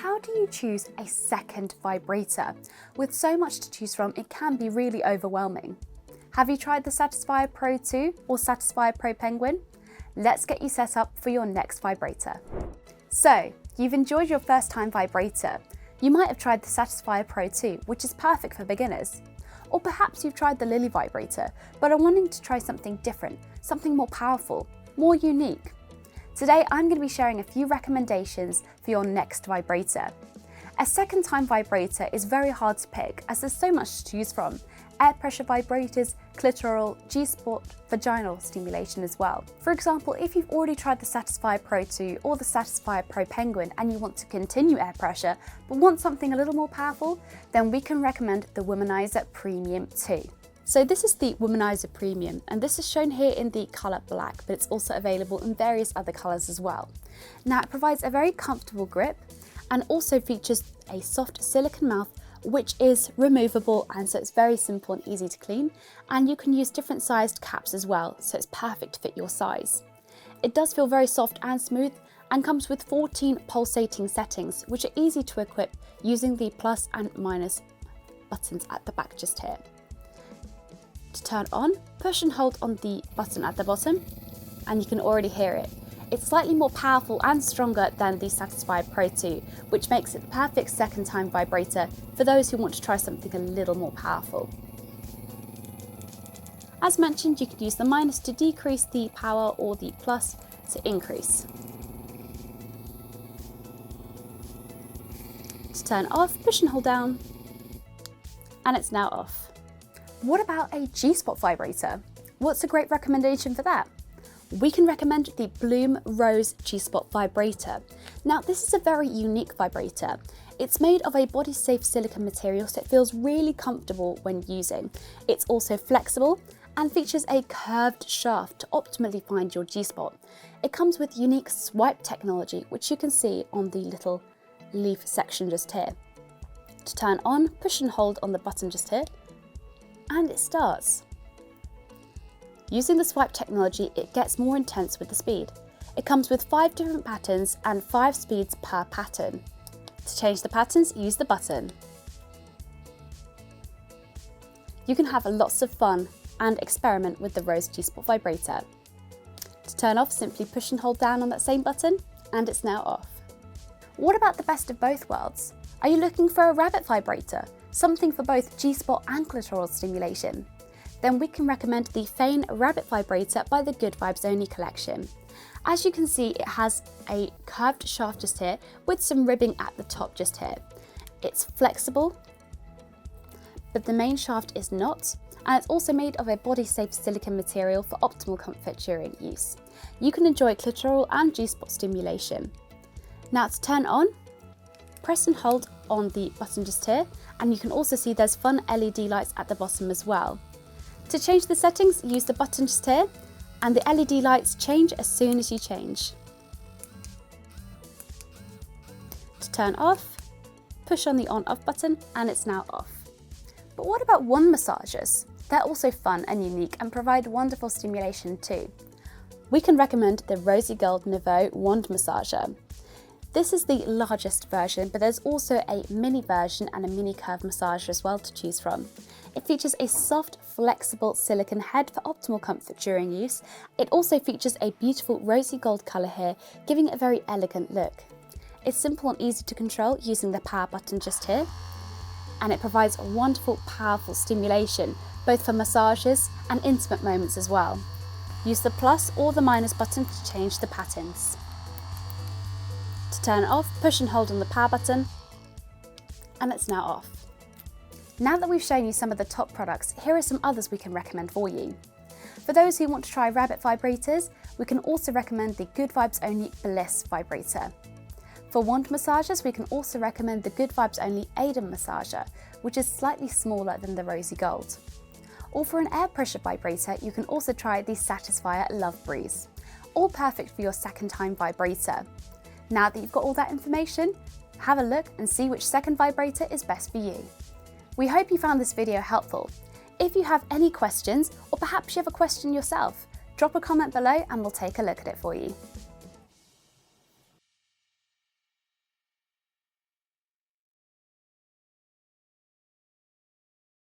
How do you choose a second vibrator? With so much to choose from, it can be really overwhelming. Have you tried the Satisfyer Pro 2 or Satisfyer Pro Penguin? Let's get you set up for your next vibrator. So, you've enjoyed your first time vibrator. You might have tried the Satisfyer Pro 2, which is perfect for beginners. Or perhaps you've tried the Lily vibrator, but are wanting to try something different, something more powerful, more unique. Today, I'm going to be sharing a few recommendations for your next vibrator. A second time vibrator is very hard to pick as there's so much to choose from. Air pressure vibrators, clitoral, G-spot, vaginal stimulation as well. For example, if you've already tried the Satisfyer Pro 2 or the Satisfyer Pro Penguin and you want to continue air pressure but want something a little more powerful, then we can recommend the Womanizer Premium 2. So this is the Womanizer Premium, and this is shown here in the colour black, but it's also available in various other colours as well. Now it provides a very comfortable grip and also features a soft silicone mouth which is removable, and so it's very simple and easy to clean, and you can use different sized caps as well, so it's perfect to fit your size. It does feel very soft and smooth and comes with 14 pulsating settings which are easy to equip using the plus and minus buttons at the back just here. To turn on, push and hold on the button at the bottom and you can already hear it. It's slightly more powerful and stronger than the Satisfyer Pro 2, which makes it the perfect second time vibrator for those who want to try something a little more powerful. As mentioned, you could use the minus to decrease the power or the plus to increase. To turn off, push and hold down and it's now off. What about a G-spot vibrator? What's a great recommendation for that? We can recommend the Bloom Rose G-spot vibrator. Now this is a very unique vibrator. It's made of a body safe silicone material, so it feels really comfortable when using. It's also flexible and features a curved shaft to optimally find your G-spot. It comes with unique swipe technology, which you can see on the little leaf section just here. To turn on, push and hold on the button just here, and it starts. Using the swipe technology, it gets more intense with the speed. It comes with 5 different patterns and 5 speeds per pattern. To change the patterns, use the button. You can have lots of fun and experiment with the Rose G-spot vibrator. To turn off, simply push and hold down on that same button and it's now off. What about the best of both worlds? Are you looking for a rabbit vibrator? Something for both G-spot and clitoral stimulation? Then we can recommend the Fane Rabbit Vibrator by the Good Vibes Only collection. As you can see, it has a curved shaft just here with some ribbing at the top just here. It's flexible, but the main shaft is not, and it's also made of a body-safe silicone material for optimal comfort during use. You can enjoy clitoral and G-spot stimulation. Now to turn on, press and hold on the button just here, and you can also see there's fun LED lights at the bottom as well. To change the settings, use the button just here, and the LED lights change as soon as you change. To turn off, push on the on-off button and it's now off. But what about wand massagers? They're also fun and unique and provide wonderful stimulation too. We can recommend the Rosy Gold Nouveau Wand Massager. This is the largest version, but there's also a mini version and a mini curve massager as well to choose from. It features a soft, flexible silicone head for optimal comfort during use. It also features a beautiful rosy gold colour here, giving it a very elegant look. It's simple and easy to control using the power button just here, and it provides a wonderful, powerful stimulation, both for massages and intimate moments as well. Use the plus or the minus button to change the patterns. To turn it off, push and hold on the power button, and it's now off. Now that we've shown you some of the top products, here are some others we can recommend for you. For those who want to try rabbit vibrators, we can also recommend the Good Vibes Only Bliss vibrator. For wand massagers, we can also recommend the Good Vibes Only Aiden massager, which is slightly smaller than the Rosy Gold. Or for an air pressure vibrator, you can also try the Satisfyer Love Breeze. All perfect for your second time vibrator. Now that you've got all that information, have a look and see which second vibrator is best for you. We hope you found this video helpful. If you have any questions, or perhaps you have a question yourself, drop a comment below and we'll take a look at it for you.